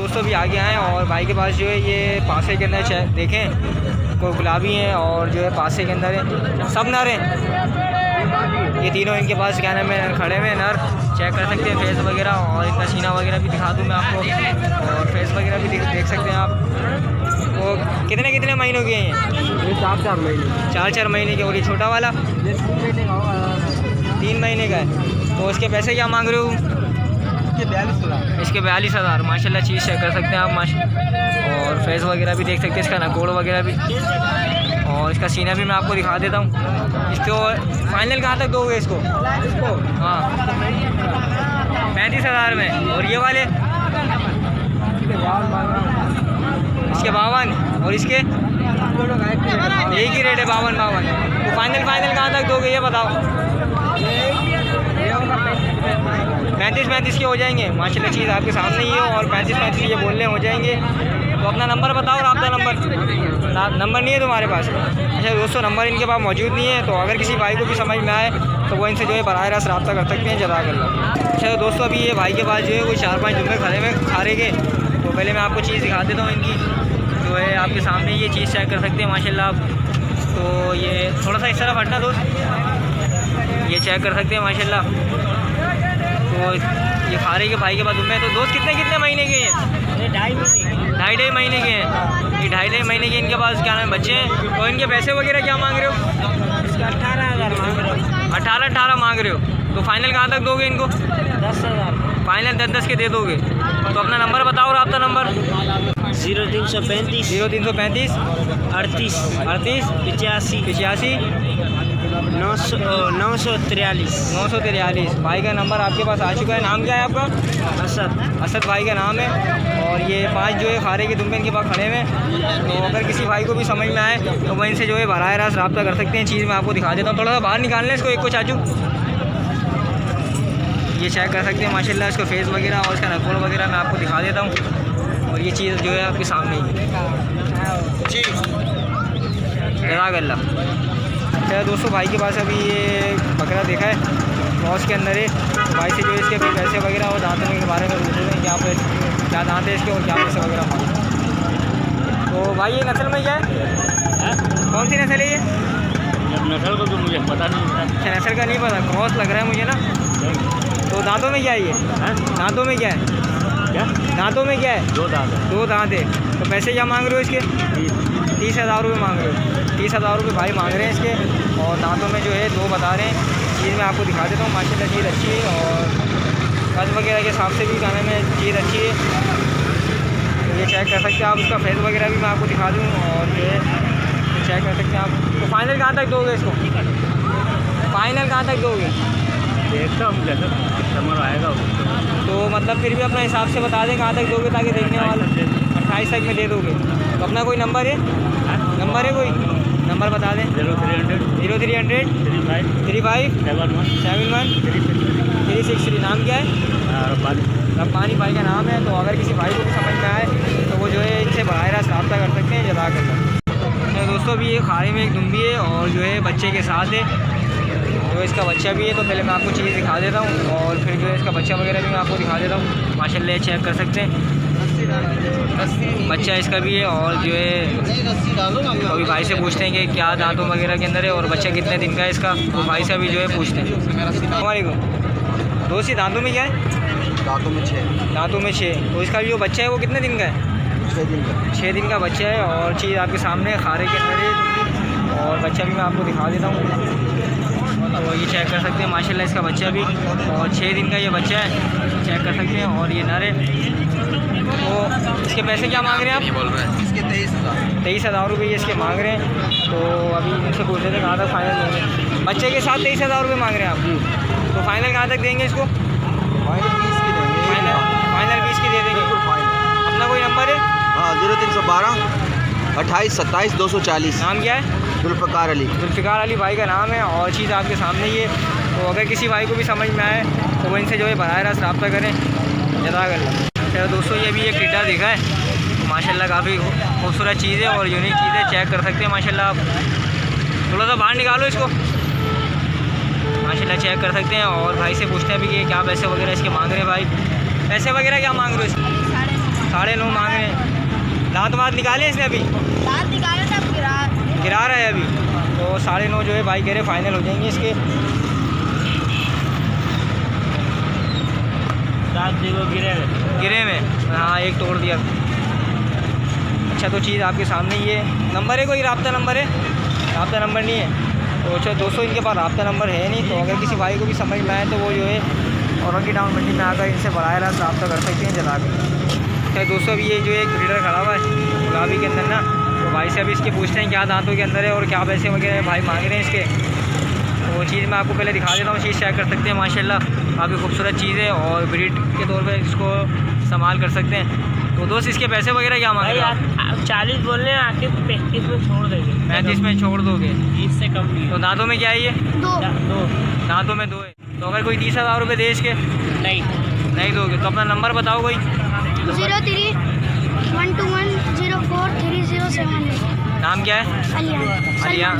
दोस्तों भी आगे आए और भाई के पास जो है ये पासे के अंदर देखें कोई गुलाबी हैं और जो है पासे के अंदर है सब नर हैं। ये तीनों इनके पास क्या नाम है खड़े हुए नर, चेक कर सकते हैं फेस वगैरह और इनका सीना वगैरह भी दिखा दूँ मैं आपको और फेस वगैरह भी देख सकते हैं आप। वो कितने कितने महीनों के हैं ये? 4-4 महीने। 4-4 महीने के। और ये छोटा वाला 3 महीने का है। तो इसके पैसे क्या मांग रहे हो? इसके 42,000। माशाल्लाह चीज़ चेक कर सकते हैं आप और फेस वगैरह भी देख सकते हैं, इसका नकोड़ वगैरह भी और इसका सीना भी मैं आपको दिखा देता हूँ। इसको फाइनल कहाँ तक दोगे इसको? हाँ 35,000 में। और ये वाले इसके 52 और इसके एक ही रेट है 52। तो फाइनल कहाँ तक दोगे ये बताओ? 35 के हो जाएंगे। माशाल्लाह चीज़ आपके सामने ही है और 35 ये बोलने हो जाएंगे। तो अपना नंबर बताओ, रब्ता नंबर नहीं है तुम्हारे पास? अच्छा दोस्तों नंबर इनके पास मौजूद नहीं है। तो अगर किसी भाई को भी समझ में आए तो वो इनसे जो है बराह रास्त रब्ता कर सकते हैं। जज़ाकल्लाह। अच्छा दोस्तों अभी ये भाई के पास जो है कोई 4-5 जुम्मे खड़े में खारे के। तो पहले मैं आपको चीज़ दिखा देता हूँ इनकी जो है आपके सामने ये चीज़ चेक कर सकते हैं माशाल्लाह आप। तो ये थोड़ा सा इस तरफ हटना दोस्त, ये चेक कर सकते हैं माशाल्लाह। तो ये खारे के भाई के बाद दुम्बे। तो दोस्त कितने महीने के हैं? 2.5 महीने के हैं। ये 2.5 महीने के इनके पास क्या नाम है बच्चे हैं। और इनके पैसे वगैरह क्या मांग रहे हो? इसका 18,000 मांग रहे हो। 18 मांग रहे हो। तो फाइनल कहाँ तक दोगे इनको? 10,000 फाइनल 10 के दे दोगे। तो अपना नंबर बताओ, आपका नंबर? 0335 38 85 943। भाई का नंबर आपके पास आ चुका है। नाम क्या है आपका? असद भाई का नाम है। और ये 5 जो है खारे के दुम्बे इनके पास खड़े हुए हैं। तो अगर किसी भाई को भी समझ में आए तो वह इनसे जो है बराह रास्त रब्ता कर सकते हैं। चीज़ मैं आपको दिखा देता हूँ। थोड़ा सा बाहर निकालने इसको, एक को चाचू ये चेक कर सकते हैं माशाल्लाह इसको फेस वगैरह और इसका नकोड़ वगैरह मैं आपको दिखा देता हूँ। और ये चीज़ जो है आपके सामने ही जी। जज़ाकल्लाह। अच्छा दोस्तों भाई के पास अभी ये बकरा देखा है क्रॉस के अंदर है। तो भाई से जो इसके पैसे वगैरह और दांतों के बारे में पूछ रहे हैं क्या क्या दांत है इसके और क्या पैसे वगैरह मांगे। तो भाई ये नस्ल में क्या है? कौन सी नस्ल है ये? नस्ल को तो मुझे पता नहीं। अच्छा नस्ल का नहीं पता, क्रॉस लग रहा है मुझे ना। तो दांतों में क्या है ये? दांतों में क्या है? दांतों में क्या है? 2 दांत है। तो पैसे क्या मांग रहे हो इसके? 30,000 रुपये मांग रहे हो। 30,000 रुपये भाई मांग रहे हैं इसके। और दांतों में जो है 2 बता रहे हैं। चीज़ मैं आपको दिखा देता हूँ माशाल्लाह चीज़ अच्छी है और कद वगैरह के हिसाब से भी खाने में चीज़ अच्छी है। तो ये चेक कर सकते हैं आप। उसका फेस वगैरह भी मैं आपको दिखा दूँ और ये चेक कर सकते हैं आप। तो फाइनल कहाँ तक दोगे इसको? फाइनल कहाँ तक दोगे? देखता हूँ जैसे कस्टमर आएगा। तो मतलब फिर भी अपना हिसाब से बता दें कहाँ तक दोगे ताकि देखने वाले 28 तक में दे दोगे। तो अपना कोई नंबर है? नंबर है कोई? नंबर बता दें। 0300 35 71 363। नाम क्या है? रब्बानी भाई का नाम है। तो अगर किसी भाई को भी समझ में आए तो वो जो है इनसे बराह रास्त रब्ता कर सकते हैं। जज़ाकल्लाह। तो दोस्तों भी ये खारे में एक दुम्बी है और जो है बच्चे के साथ है। तो इसका बच्चा भी है। तो पहले मैं आपको चीज़ दिखा देता हूँ और फिर जो है इसका बच्चा वगैरह भी मैं आपको दिखा देता हूँ। माशाल्लाह चेक कर सकते हैं, बच्चा इसका भी है। और जो है अभी भाई से पूछते हैं कि क्या दांतों वगैरह के अंदर है और बच्चा कितने दिन का है इसका। तो भाई से अभी जो है पूछते हैं। वालेकुम दोस्त, ये दांतों में क्या है? दांतों में 6। दांतों में 6। तो इसका भी जो बच्चा है वो कितने दिन का है? 6 दिन का। 6 दिन का बच्चा है और चीज़ आपके सामने खारे के अंदर है। और बच्चा भी मैं आपको दिखा देता हूँ। तो ये चेक कर सकते हैं माशाल्लाह इसका बच्चा भी, और 6 दिन का ये बच्चा है, चेक कर सकते हैं। और ये नर है। तो इसके पैसे क्या मांग रहे हैं आप? बोल रहे हैं इसके 23,000। 23,000 रुपये ये इसके मांग रहे हैं। तो अभी इनसे पूछ रहे थे कहाँ तक फाइनल देंगे। बच्चे के साथ 23,000 रुपये मांग रहे हैं आप। तो फाइनल कहाँ तक देंगे इसको? फाइनल 20 की देंगे। फाइनल 20 की दे देंगे। बिल्कुल फाइनल। अपना कोई नंबर है? हाँ 0312 28 27 240। नाम क्या है? जुल्फ़िकार अली। जुल्फ़िकार अली भाई का नाम है और चीज़ आपके सामने ही है। तो अगर किसी भाई को भी समझ में आए तो वो इनसे जो है बराह रास्त रब्ता करें। जज़ाकल्लाह। चलो दोस्तों ये भी एक टिड्डा दिखा है, माशाल्लाह काफ़ी खूबसूरत चीज़ है और यूनिक चीज़ है। चेक कर सकते हैं माशाल्लाह आप। थोड़ा सा बाहर निकालो इसको। माशाल्लाह चेक कर सकते हैं। और भाई से पूछते हैं अभी कि क्या पैसे वगैरह इसके मांग रहे हैं भाई। पैसे वगैरह क्या मांग रहे हो इसके? 9.5 मांग रहे हैं। दाँत वाँत निकाले इसने अभी? दांत निकाले तब गिरा रहा है अभी। तो 9.5 जो है भाई कह रहे फाइनल हो जाएंगे इसके। दांत देखो गिरे में, हाँ एक तोड़ दिया। अच्छा तो चीज़ आपके सामने ही है। नंबर है कोई? रब्ता नंबर है? रब्ता नंबर नहीं है। तो अच्छा दोस्तों इनके पास रब्ता नंबर है नहीं। तो अगर किसी भाई को भी समझ में आए तो वो जो है औरंगी टाउन मंडी में आकर इनसे बराह रास्त रब्ता कर सकते हैं। जज़ाकल्लाह। अच्छा दोस्तों अभी ये जो एक ब्रीडर खड़ा हुआ है गुलाबी के अंदर ना, तो भाई से अभी इसके पूछते हैं क्या दांतों के अंदर है और क्या पैसे वगैरह भाई मांग रहे हैं इसके। तो वो चीज़ मैं आपको पहले दिखा देता हूँ। चीज़ चेक कर सकते हैं माशाल्लाह काफ़ी खूबसूरत चीज़ है और ब्रीड के तौर पे इसको इस्तेमाल कर सकते हैं। तो दोस्त इसके पैसे वगैरह क्या मांग रहे हैं आप? 40 बोल रहे हैं, आके 35 में छोड़ देंगे। 35 में छोड़ दोगे? 20 से कम नहीं। तो दांतों में क्या है ये? 2 दांतों में 2 है। तो अगर कोई 30,000 रुपये दे इसके नहीं दोगे तो अपना नंबर बताओ कोई। 03-121-04-3078। नाम क्या है? अलिया।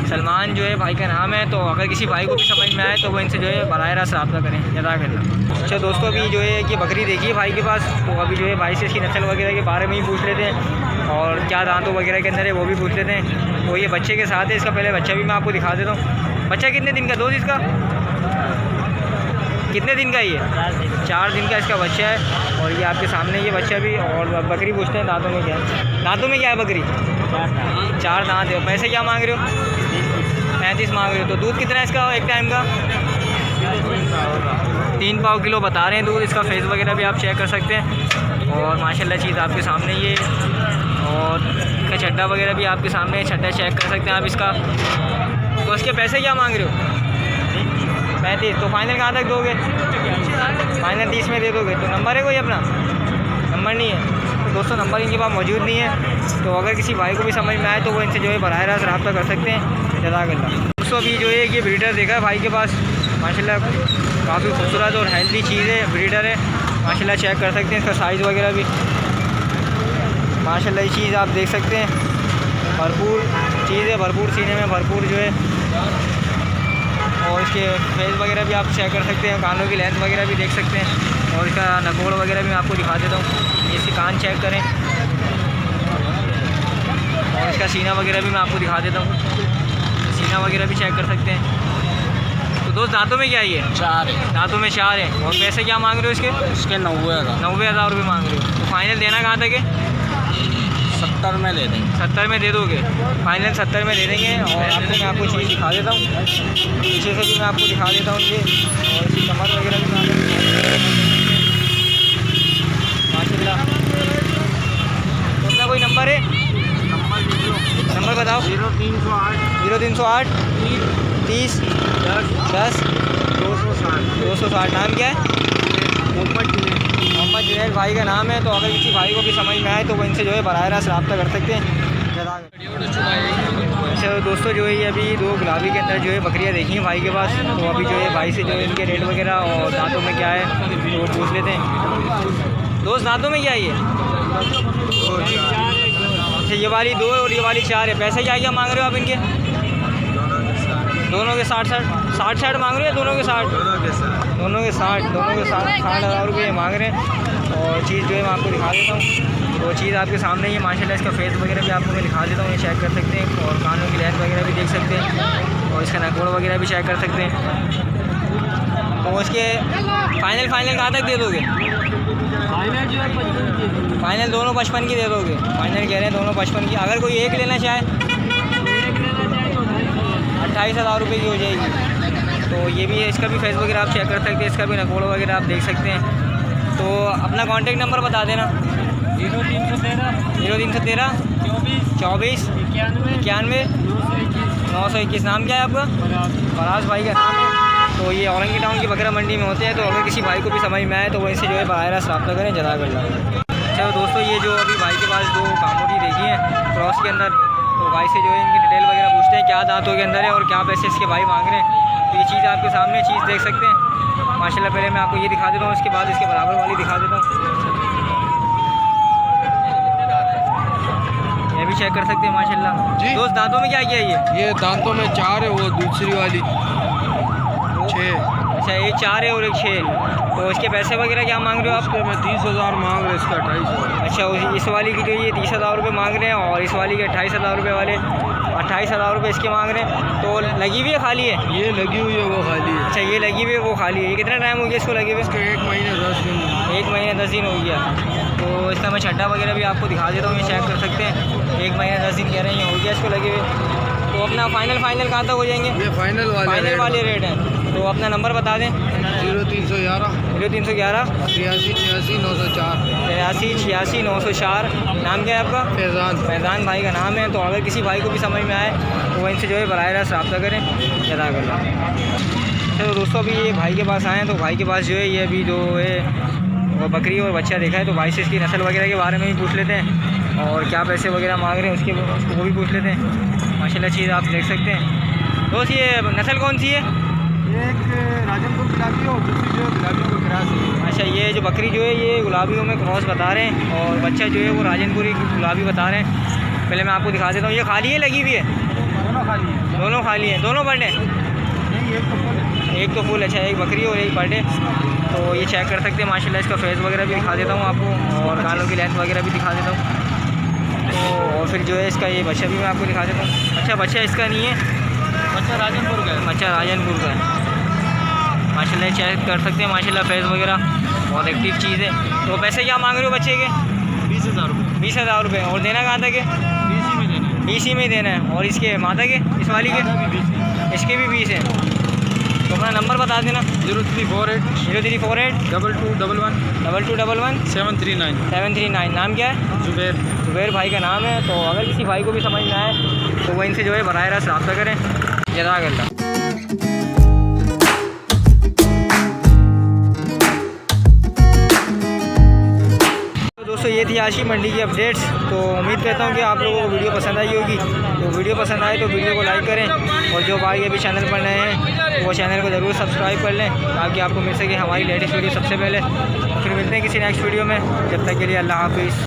सलमान जो है भाई का नाम है। तो अगर किसी भाई को भी समझ में आए तो वो इनसे जो है बराह रास्त रब्ता करें। जज़ाकल्लाह। अच्छा दोस्तों अभी जो है कि बकरी देखी है भाई के पास। तो अभी जो है भाई से इसकी नस्ल वगैरह के बारे में ही पूछ लेते हैं और क्या दांतों वगैरह के अंदर है वो भी पूछ लेते हैं। तो ये बच्चे के साथ है। इसका पहले बच्चा भी मैं आपको दिखा देता हूँ। बच्चा कितने दिन का दोस्त इसका? कितने दिन का ये? 4 दिन का इसका बच्चा है। और ये आपके सामने ये बच्चा भी। और बकरी पूछते हैं दांतों में क्या है। दांतों में क्या है बकरी? 4 दांत है। पैसे क्या मांग रहे हो? 35 मांग रहे हो। तो दूध कितना है इसका एक टाइम का? 3 पाव किलो बता रहे हैं दूध। इसका फेस वगैरह भी आप चेक कर सकते हैं। और माशाल्लाह चीज़ आपके सामने ये। और इसका चड्डा वगैरह भी आपके सामने है। चड्डा चेक कर सकते हैं आप इसका। तो इसके पैसे क्या मांग रहे हो? 35। तो फाइनल कहाँ तक दोगे? फाइनल 30 में दे दोगे। तो नंबर है कोई अपना? नंबर नहीं है। तो दोस्तों नंबर इनके पास मौजूद नहीं है। तो अगर किसी भाई को भी समझ में आए तो वो इनसे जो है बराह रास्त रब्ता कर सकते हैं। जज़ाकल्लाह। दोस्तों अभी जो है ये ब्रीडर देखा है भाई के पास। माशाल्लाह काफ़ी खूबसूरत और हेल्दी चीज़ है, ब्रीडर है। माशाल्लाह चेक कर सकते हैं इसका साइज़ वगैरह भी। माशाल्लाह ये चीज़ आप देख सकते हैं। भरपूर चीज़ है, भरपूर सीने में भरपूर जो है। और इसके फेस वगैरह भी आप चेक कर सकते हैं। कानों की लेंथ वगैरह भी देख सकते हैं। और इसका नकोड़ वगैरह भी मैं आपको दिखा देता हूँ। इसके कान चेक करें। और इसका सीना वगैरह भी मैं आपको दिखा देता हूँ। सीना वगैरह भी चेक कर सकते हैं। तो दोस्त दांतों में क्या है ये? 4 है। दांतों में 4 है। और पैसे क्या मांग रहे हो इसके? इसके 90,000। 90,000 रुपये मांग रहे हो। तो फाइनल देना कहाँ तक है? 70 में दे देंगे। 70 में दे दोगे? फाइनल 70 में दे देंगे। और मैं आपको चीज़ दिखा देता हूँ। पीछे से भी मैं आपको दिखा देता हूँ ये। और इसकी कमर वगैरह भी मैं आपको माशाल्लाह। तो अपना कोई नंबर है? नंबर बताओ। 0308 30 10 260। नाम क्या है? मोहम्मद जुनैद भाई का नाम है। तो अगर किसी भाई को भी समझ में आए तो वो इनसे जो है बराह रास्त रब्ता कर सकते हैं। अच्छा दोस्तों जो है ये अभी 2 गुलाबी के अंदर जो है बकरियाँ देखी हैं भाई के पास, तो अभी जो है भाई से जो है इनके रेट वगैरह और दांतों में क्या है तो पूछ लेते हैं। दोस्त दांतों में क्या है ये? अच्छा ये वाली 2 और ये वाली 4 है। पैसे क्या मांग रहे हो आप इनके? दोनों के 60 मांग रहे हो या दोनों के 60? दोनों के 60 60,000 रुपये मांग रहे हैं। और चीज़ जो है मैं आपको दिखा देता हूँ, वो चीज़ आपके सामने ही है माशाल्लाह। इसका फेस वगैरह भी आपको मैं दिखा देता हूँ, ये चेक कर सकते हैं। और कानों की लेंथ वगैरह भी देख सकते हैं और इसका नकोड़ वगैरह भी चेक कर सकते हैं। तो इसके फाइनल कहाँ तक दे दोगे? फाइनल दोनों 55 की दे दोगे? फाइनल कह रहे हैं दोनों 55 की। अगर कोई एक लेना चाहे 28,000 रुपये की हो जाएगी। तो ये भी है, इसका भी फेस वगैरह आप चेक कर सकते हैं, इसका भी नकोड़ वगैरह आप देख सकते हैं। तो अपना कॉन्टेक्ट नंबर बता देना। 0313 24 91 921। नाम क्या है आपका? फराज भाई का नाम है। तो ये औरंगी टाउन की बकरा मंडी में होते हैं। तो अगर किसी भाई को भी समझ में आए तो वहीं से जो है बराह रास्त रब्ता करें। जज़ाकल्लाह। अच्छा दोस्तों ये जो अभी भाई के पास 2 कामोटी देखी हैं क्रॉस के अंदर, तो भाई से जो है इनकी डिटेल वगैरह पूछते हैं, क्या दांतों के अंदर है और क्या पैसे इसके भाई मांग रहे हैं। तो ये चीज़ आपके सामने चीज़ देख सकते हैं माशाल्लाह। पहले मैं आपको ये दिखा देता हूँ, इसके बाद इसके बराबर वाली दिखा देता हूँ। ये भी चेक कर सकते हैं माशाल्लाह। दोस्त दांतों में क्या है ये? दांतों में 4 है, वो दूसरी वाली 6। अच्छा एक 4 है और एक 6। तो इसके पैसे वगैरह क्या मांग रहे हो आप? मैं 30,000 मांग रहे, इसका 28,000। अच्छा इस वाली की जो ये 30,000 रुपये मांग रहे हैं और इस वाली के 28,000 रुपये वाले 28,000 रुपये इसके मांग रहे हैं। तो लगी हुई है खाली है? ये लगी हुई है, वो खाली है। अच्छा ये लगी हुई है वो खाली है। ये कितना टाइम हो गया इसको लगे हुए? इसका 1 महीने 10 दिन। 1 महीने 10 दिन हो गया। तो इसका मैं छट्टा वगैरह भी आपको दिखा देता हूँ, ये चेक कर सकते हैं। 1 महीने 10 दिन कह रहे हैं ये हो गया इसको लगे हुए। तो अपना फाइनल कहाँ तक हो जाएंगे? ये फाइनल वाले रेट हैं। तो अपना नंबर बता दें। 0311 0311 86 904। 86 904। नाम क्या है आपका? फैज़ान भाई का नाम है। तो अगर किसी भाई को भी समझ में आए तो वहीं से जो है बराह रास्त रब्ता करें। जज़ाकल्लाह। चलो दोस्तों अभी ये भाई के पास आए हैं, तो भाई के पास जो है ये अभी जो है वो बकरी और बच्चा देखा है। तो भाई से इसकी नस्ल वगैरह के बारे में भी पूछ लेते हैं और क्या पैसे वगैरह मांग रहे हैं उसको वो भी पूछ लेते हैं माशाल्लाह। चीज़ आप देख सकते हैं। दोस्त ये नस्ल कौन सी है? एक राजनपुर गुलाबी और दूसरी जो गुलाबियों में क्रॉस है। अच्छा ये जो बकरी जो है ये गुलाबियों में क्रॉस बता रहे हैं और बच्चा जो है वो राजनपुरी गुलाबी बता रहे हैं। पहले मैं आपको दिखा देता हूँ। ये खाली है लगी हुई है? दोनों खाली है। दोनों खाली है। दोनों बर्डे? नहीं, एक तो फुल है। एक तो फुल। अच्छा एक बकरी और एक बर्डे। तो ये चेक कर सकते हैं माशाल्लाह। इसका फेस वगैरह भी दिखा देता हूँ आपको और कानों की लेंथ वगैरह भी दिखा देता हूँ। तो और फिर जो है इसका ये बच्चा भी मैं आपको दिखा देता हूँ। अच्छा बच्चा इसका नहीं है, बच्चा राजनपुर का है। बच्चा राजनपुर का है माशाल्लाह। चेक कर सकते हैं माशाल्लाह फेस वगैरह बहुत एक्टिव चीज़ है। तो पैसे क्या मांग रहे हो बच्चे के? 20,000 रुपये। 20,000 रुपये। और देना कहाँ तक है? BC में देना है। BC में देना है। और इसके माता के इस वाली के? इसके भी 20 है। तो अपना नंबर बता देना। 0348 0348 2211 2211 739। 739। नाम क्या है? जुबैर भाई का नाम है। तो अगर किसी भाई को भी समझ में आए तो वहीं से जो है बराह रास्त रब्ता करें। जज़ाकल्लाह। दोस्तों ये थी आज की मंडी की अपडेट्स। तो उम्मीद करता हूँ कि आप लोगों को वीडियो पसंद आई होगी। तो वीडियो पसंद आए तो वीडियो को लाइक करें और जो भाई अभी चैनल पर नए हैं तो वो चैनल को ज़रूर सब्सक्राइब कर लें ताकि आपको मिल सके हमारी लेटेस्ट वीडियो सबसे पहले। फिर मिलते हैं किसी नेक्स्ट वीडियो में। जब तक के लिए अल्लाह हाफिज़।